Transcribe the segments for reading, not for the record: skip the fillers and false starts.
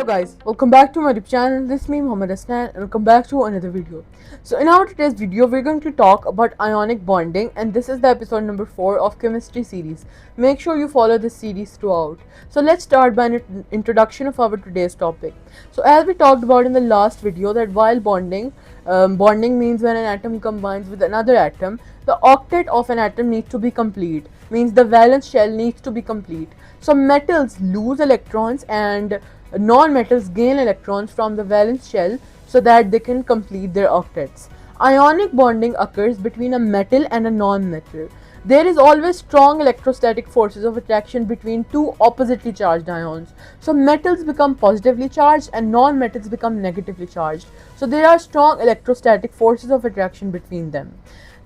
guys, welcome back to my YouTube channel. This is me Muhammad Asnan and welcome back to another video. So in our today's video we're going to talk about ionic bonding, and this is the episode number 4 of chemistry series. Make sure you follow this series throughout. So let's start by an introduction of our today's topic. So as we talked about in the last video, that while bonding means when an atom combines with another atom, the octet of an atom needs to be complete, means the valence shell needs to be complete. So metals lose electrons and non-metals gain electrons from the valence shell so that they can complete their octets. Ionic bonding occurs between a metal and a non-metal. There is always strong electrostatic forces of attraction between two oppositely charged ions. So metals become positively charged and non-metals become negatively charged. So there are strong electrostatic forces of attraction between them.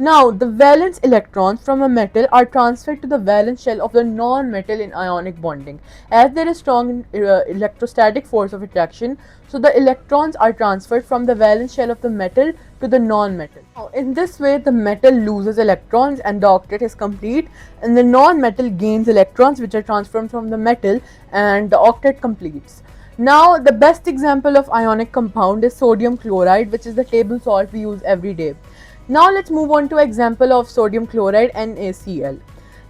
Now, the valence electrons from a metal are transferred to the valence shell of the non-metal in ionic bonding. As there is strong electrostatic force of attraction, so the electrons are transferred from the valence shell of the metal to the non-metal. Now, in this way, the metal loses electrons and the octet is complete, and the non-metal gains electrons which are transferred from the metal and the octet completes. Now, the best example of ionic compound is sodium chloride, which is the table salt we use every day. Now let's move on to example of sodium chloride, NaCl.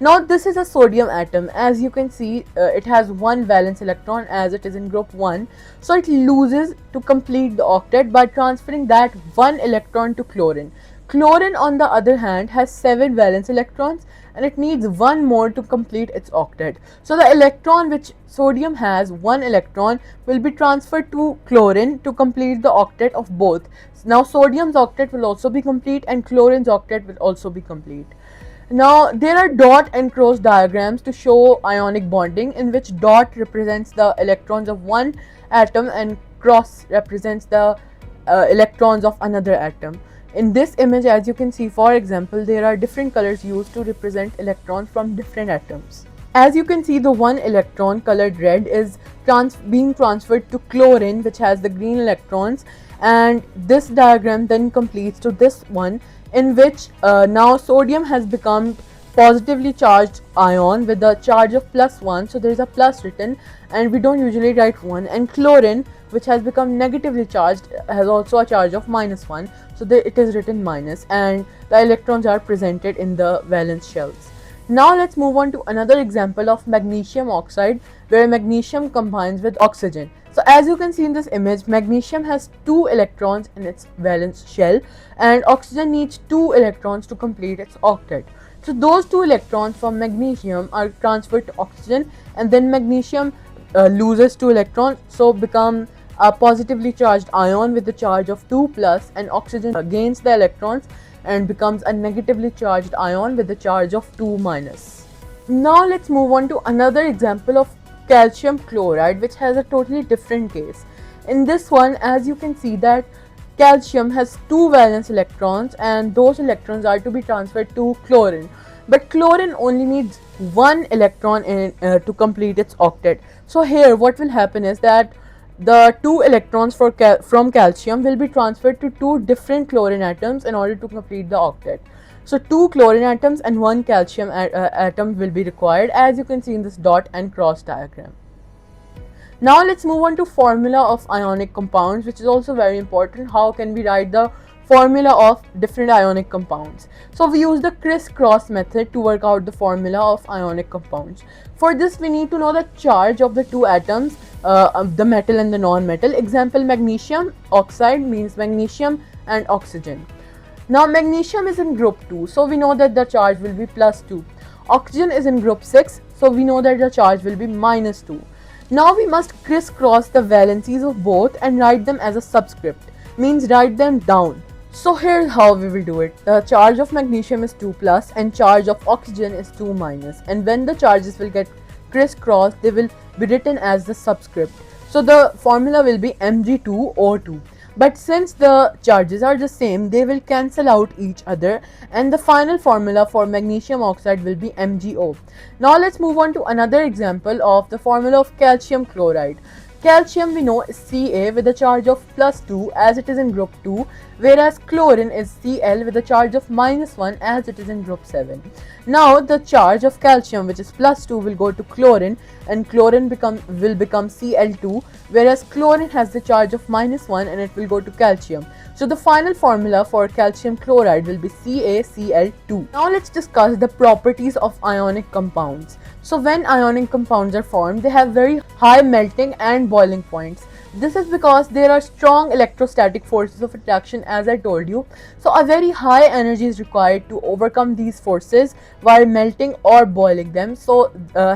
Now this is a sodium atom. As you can see, it has one valence electron as it is in group 1. So it loses to complete the octet by transferring that one electron to chlorine. Chlorine on the other hand has 7 valence electrons and it needs one more to complete its octet. So the electron which sodium has, one electron, will be transferred to chlorine to complete the octet of both. Now sodium's octet will also be complete and chlorine's octet will also be complete. Now there are dot and cross diagrams to show ionic bonding, in which dot represents the electrons of one atom and cross represents the electrons of another atom. In this image, as you can see, for example, there are different colors used to represent electrons from different atoms. As you can see, the one electron colored red is being transferred to chlorine, which has the green electrons, and this diagram then completes to this one, in which now sodium has become positively charged ion with a charge of +1, so there is a plus written and we don't usually write 1, and chlorine, which has become negatively charged, has also a charge of -1, so it is written minus, and the electrons are presented in the valence shells. Now let's move on to another example of magnesium oxide, where magnesium combines with oxygen. So as you can see in this image, magnesium has 2 electrons in its valence shell and oxygen needs 2 electrons to complete its octet. So those 2 electrons from magnesium are transferred to oxygen, and then magnesium loses 2 electrons, so become a positively charged ion with the charge of 2 plus, and oxygen gains the electrons and becomes a negatively charged ion with the charge of 2 minus. Now let's move on to another example of calcium chloride, which has a totally different case. In this one, as you can see, that calcium has 2 valence electrons and those electrons are to be transferred to chlorine, but chlorine only needs 1 electron to complete its octet. So here what will happen is that the 2 electrons from calcium will be transferred to 2 different chlorine atoms in order to complete the octet. So 2 chlorine atoms and 1 calcium atom will be required, as you can see in this dot and cross diagram. Now let's move on to formula of ionic compounds, which is also very important. How can we write the formula of different ionic compounds? So we use the crisscross method to work out the formula of ionic compounds. For this we need to know the charge of the 2 atoms, the metal and the non-metal. Example, magnesium oxide means magnesium and oxygen. Now magnesium is in group 2, so we know that the charge will be +2. Oxygen is in group 6, so we know that the charge will be -2. Now we must crisscross the valencies of both and write them as a subscript, means write them down. So here's how we will do it. The charge of magnesium is 2 plus and charge of oxygen is 2 minus, and when the charges will get crisscrossed, they will be written as the subscript. So the formula will be Mg2O2. But since the charges are the same, they will cancel out each other, and the final formula for magnesium oxide will be MgO. Now let's move on to another example of the formula of calcium chloride. Calcium we know is Ca with a charge of +2, as it is in group 2, whereas chlorine is Cl with a charge of -1 as it is in group 7. Now the charge of calcium, which is +2, will go to chlorine, and chlorine will become Cl2, whereas chlorine has the charge of -1 and it will go to calcium. So the final formula for calcium chloride will be CaCl2. Now let's discuss the properties of ionic compounds. So when ionic compounds are formed, they have very high melting and boiling points. This is because there are strong electrostatic forces of attraction, as I told you. So a very high energy is required to overcome these forces while melting or boiling them. So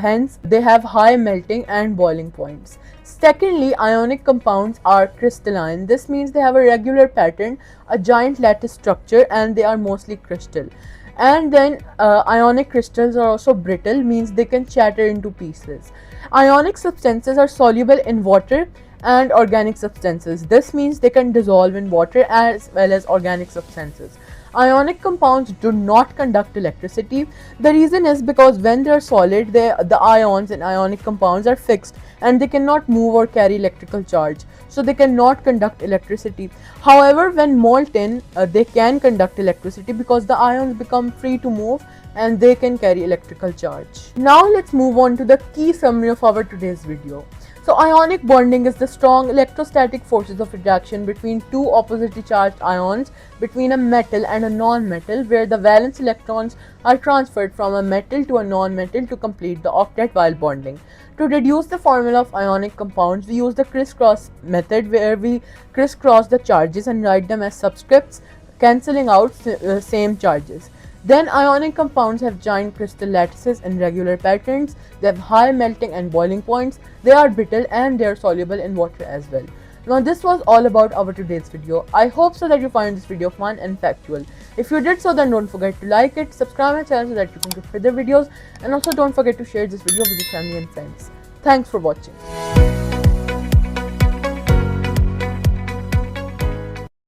hence they have high melting and boiling points. Secondly, ionic compounds are crystalline. This means they have a regular pattern, a giant lattice structure, and they are mostly crystal. And then ionic crystals are also brittle, means they can shatter into pieces. Ionic substances are soluble in water and organic substances. This means they can dissolve in water as well as organic substances. Ionic compounds do not conduct electricity. The reason is because when they are solid, the ions in ionic compounds are fixed and they cannot move or carry electrical charge. So they cannot conduct electricity. However, when molten, they can conduct electricity because the ions become free to move and they can carry electrical charge. Now let's move on to the key summary of our today's video. So ionic bonding is the strong electrostatic forces of attraction between two oppositely charged ions between a metal and a non-metal, where the valence electrons are transferred from a metal to a non-metal to complete the octet while bonding. To deduce the formula of ionic compounds, we use the crisscross method, where we crisscross the charges and write them as subscripts, cancelling out same charges. Then ionic compounds have giant crystal lattices and regular patterns. They have high melting and boiling points. They are brittle and they are soluble in water as well. Now this was all about our today's video. I hope so that you find this video fun and factual. If you did so, then don't forget to like it, subscribe my channel so that you can get further videos, and also don't forget to share this video with your family and friends. Thanks for watching.